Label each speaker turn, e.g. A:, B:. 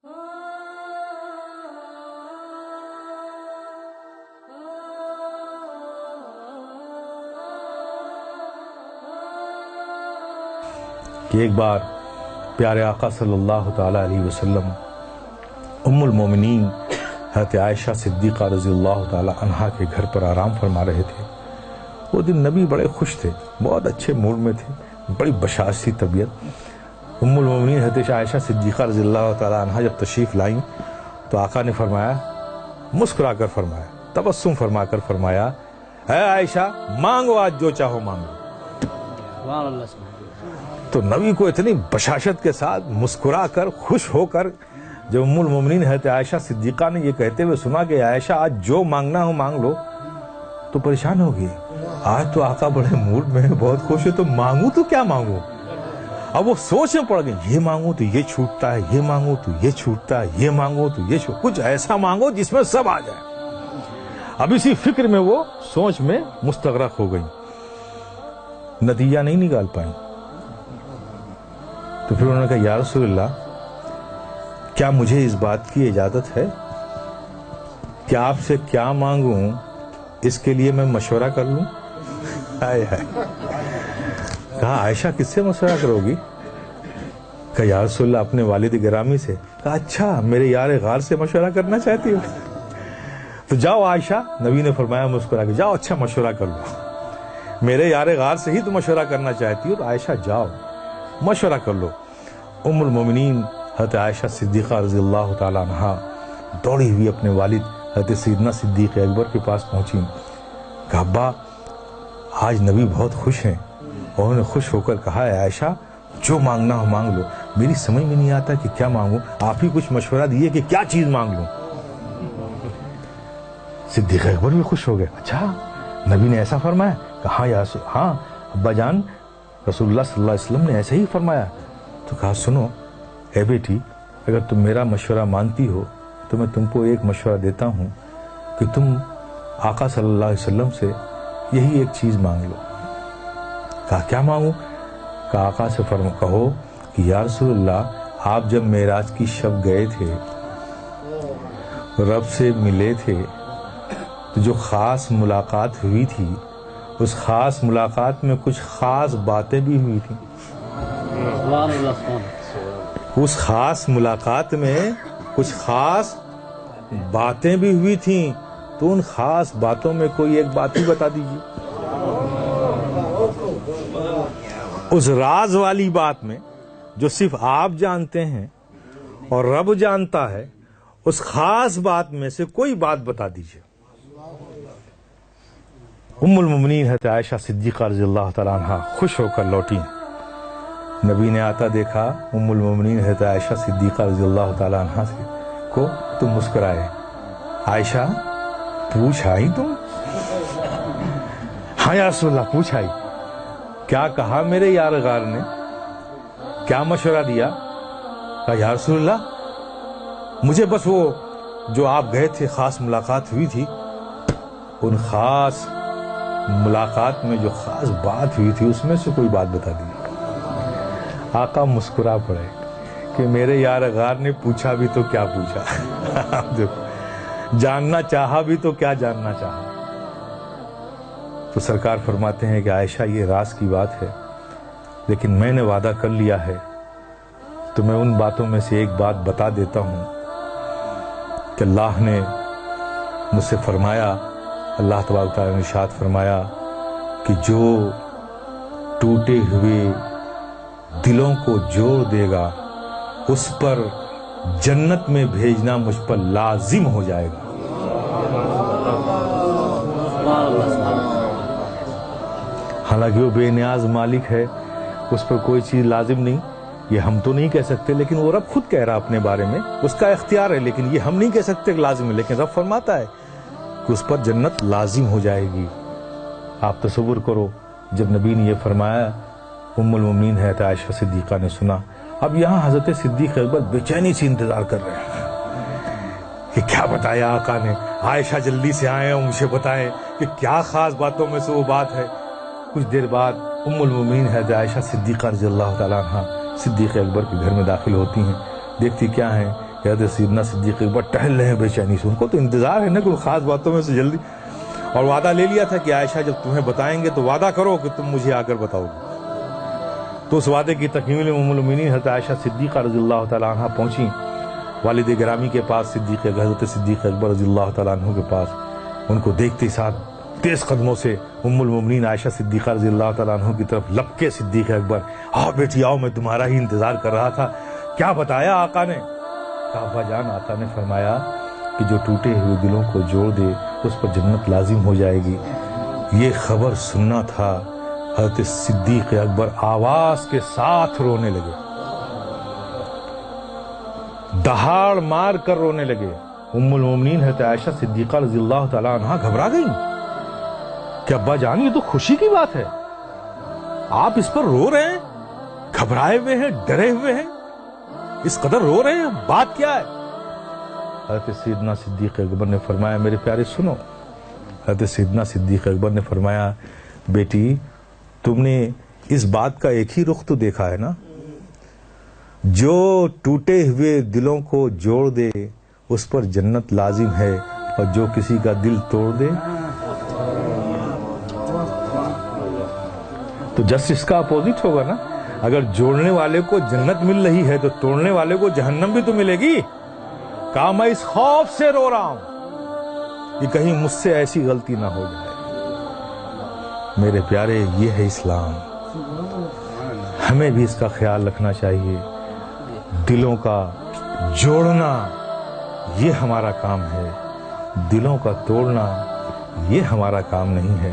A: کہ ایک بار پیارے آقا صلی اللہ تعالی علیہ وسلم ام المومنین حضرت عائشہ صدیقہ رضی اللہ تعالی عنہا کے گھر پر آرام فرما رہے تھے۔ وہ دن نبی بڑے خوش تھے، بہت اچھے موڈ میں تھے، بڑی بشاش طبیعت۔ ام المومنین حضرت عائشہ صدیقہ رضی اللہ تعالی عنہا جب تشریف لائیں تو آقا نے فرمایا، مسکرا کر فرمایا، تبسم فرما کر فرمایا، اے عائشہ مانگو آج جو چاہو مانگو۔ تو نبی کو اتنی بشاشت کے ساتھ مسکرا کر خوش ہو کر جب ام المومنین حضرت عائشہ صدیقہ نے یہ کہتے ہوئے سنا کہ عائشہ آج جو مانگنا ہو مانگ لو، تو پریشان ہو گئی۔ آج تو آقا بڑے موڈ میں بہت خوش ہے، تو مانگوں تو کیا مانگوں؟ اب وہ سوچ میں پڑ گئی، یہ مانگوں تو یہ چھوٹتا ہے، یہ مانگوں تو یہ چھوٹتا ہے، یہ مانگوں تو یہ کچھ ایسا مانگو جس میں سب آ جائے۔ اب اسی فکر میں وہ سوچ میں مستغرق ہو گئی، نتیجہ نہیں نکال پائیں۔ تو پھر انہوں نے کہا، یا رسول اللہ کیا مجھے اس بات کی اجازت ہے کہ آپ سے کیا مانگوں اس کے لیے میں مشورہ کر لوں؟ کہا عائشہ کس سے مشورہ کرو گی؟ کہا یا رسول اللہ اپنے والد گرامی سے۔ کہا اچھا میرے یار غار سے مشورہ کرنا چاہتی ہو؟ تو جاؤ عائشہ، نبی نے فرمایا مسکرا کے، جاؤ اچھا مشورہ کر لو، میرے یار غار سے ہی تو مشورہ کرنا چاہتی ہو، تو عائشہ جاؤ مشورہ کر لو۔ ام المومنین حضرت عائشہ صدیقہ رضی اللہ تعالی عنہا دوڑی ہوئی اپنے والد حضرت سیدنا صدیق اکبر کے پاس پہنچی۔ کہا ابا آج نبی بہت خوش ہیں، اور انہوں نے خوش ہو کر کہا ہے عائشہ جو مانگنا ہو مانگ لو، میری سمجھ میں نہیں آتا کہ کیا مانگوں، آپ ہی کچھ مشورہ دیے کہ کیا چیز مانگ لوں۔ صدیق اکبر بھی خوش ہو گئے، اچھا نبی نے ایسا فرمایا؟ کہا ہاں ابا جان رسول اللہ صلی اللہ علیہ وسلم نے ایسے ہی فرمایا۔ تو کہا سنو اے بیٹی، اگر تم میرا مشورہ مانتی ہو تو میں تم کو ایک مشورہ دیتا ہوں کہ تم آقا صلی اللہ علیہ وسلم سے یہی ایک چیز مانگ لو۔ کہا کیا مانگوں؟ کہا آقا سے کہو کہ یا رسول اللہ آپ جب معراج کی شب گئے تھے، رب سے ملے تھے، تو جو خاص ملاقات ہوئی تھی اس خاص ملاقات میں کچھ خاص باتیں بھی ہوئی تھیں۔ اس خاص ملاقات میں کچھ خاص باتیں بھی ہوئی تھیں، تو ان خاص باتوں میں کوئی ایک بات ہی بتا دیجیے۔ اس راز والی بات میں جو صرف آپ جانتے ہیں اور رب جانتا ہے، اس خاص بات میں سے کوئی بات بتا دیجیے۔ ام المومنین حضرت عائشہ صدیقہ رضی اللہ تعالی عنہا خوش ہو کر لوٹی۔ نبی نے آتا دیکھا ام المومنین حضرت عائشہ صدیقہ رضی اللہ تعالی عنہا کو تو مسکرائے، عائشہ پوچھ آئی تم؟ ہاں یا رسول اللہ پوچھ آئی۔ کیا کہا میرے یار غار نے؟ کیا مشورہ دیا؟ کہا یا رسول اللہ مجھے بس وہ جو آپ گئے تھے خاص ملاقات ہوئی تھی، ان خاص ملاقات میں جو خاص بات ہوئی تھی اس میں سے کوئی بات بتا دی۔ آقا مسکرا پڑے کہ میرے یار غار نے پوچھا بھی تو کیا پوچھا، دیکھو جاننا چاہا بھی تو کیا جاننا چاہا۔ تو سرکار فرماتے ہیں کہ عائشہ یہ راز کی بات ہے، لیکن میں نے وعدہ کر لیا ہے تو میں ان باتوں میں سے ایک بات بتا دیتا ہوں کہ اللہ نے مجھ سے فرمایا، اللہ تبارک تعالیٰ نے ارشاد فرمایا کہ جو ٹوٹے ہوئے دلوں کو جوڑ دے گا اس پر جنت میں بھیجنا مجھ پر لازم ہو جائے گا۔ حالانکہ وہ بے نیاز مالک ہے، اس پر کوئی چیز لازم نہیں، یہ ہم تو نہیں کہہ سکتے، لیکن وہ رب خود کہہ رہا اپنے بارے میں، اس کا اختیار ہے، لیکن یہ ہم نہیں کہہ سکتے کہ لازم ہے، لیکن رب فرماتا ہے کہ اس پر جنت لازم ہو جائے گی۔ آپ تصور کرو جب نبی نے یہ فرمایا، ام المومنین حضرت عائشہ صدیقہ نے سنا۔ اب یہاں حضرت صدیق اکبر بے چینی سے انتظار کر رہے ہیں کہ کیا بتایا آقا نے، عائشہ جلدی سے آئیں اور مجھے بتائیں کہ کیا خاص باتوں میں سے وہ بات ہے۔ کچھ دیر بعد ام المومنین حضرت عائشہ صدیقہ رضی اللہ تعالیٰ عنہ صدیق اکبر کے گھر میں داخل ہوتی ہیں، دیکھتی کیا ہیں حضرت سیدنا صدیق اکبر ٹہل رہے ہیں بے چینی سے، ان کو تو انتظار ہے نا کوئی خاص باتوں میں سے جلدی، اور وعدہ لے لیا تھا کہ عائشہ جب تمہیں بتائیں گے تو وعدہ کرو کہ تم مجھے آ کر بتاؤ گے۔ تو اس وعدے کی تکمیل ام المؤمنین حضرت عائشہ صدیقہ رضی اللہ تعالیٰ عنہ پہنچی والد گرامی کے پاس، حضرت صدیق اکبر رضی اللہ تعالیٰ عنہ کے پاس۔ ان کو دیکھتے ساتھ تیز قدموں سے ام المؤمنین عائشہ صدیقہ رضی اللہ تعالیٰ عنہ کی طرف لپکے صدیق اکبر، آؤ بیٹی آؤ، میں تمہارا ہی انتظار کر رہا تھا۔ کیا بتایا آقا نے؟ کہا ابا جان، آقا نے فرمایا کہ جو ٹوٹے ہوئے دلوں کو جوڑ دے اس پر جنت لازم ہو جائے گی۔ یہ خبر سننا تھا۔ حضرت صدیق اکبر آواز کے ساتھ رونے لگے، دہاڑ مار کر رونے لگے۔ ام المؤمنین حضرت عائشہ صدیقہ رضی اللہ تعالیٰ عنہ گھبرا گئیں کہ ابا جان یہ تو خوشی کی بات ہے، آپ اس پر رو رہے ہیں، گھبرائے ہوئے ہیں، ڈرے ہوئے ہیں، اس قدر رو رہے ہیں، بات کیا ہے؟ حضرت سیدنا صدیق اکبر نے فرمایا میرے پیارے سنو۔ حضرت سیدنا صدیق اکبر نے فرمایا بیٹی تم نے اس بات کا ایک ہی رخ تو دیکھا ہے نا، جو ٹوٹے ہوئے دلوں کو جوڑ دے اس پر جنت لازم ہے، اور جو کسی کا دل توڑ دے تو جسٹ اس کا اپوزٹ ہوگا نا۔ اگر جوڑنے والے کو جنت مل رہی ہے تو توڑنے والے کو جہنم بھی تو ملے گی۔ کہا میں اس خوف سے رو رہا ہوں کہ کہیں مجھ سے ایسی غلطی نہ ہو جائے۔ میرے پیارے یہ ہے اسلام، ہمیں بھی اس کا خیال رکھنا چاہیے۔ دلوں کا جوڑنا یہ ہمارا کام ہے، دلوں کا توڑنا یہ ہمارا کام نہیں ہے۔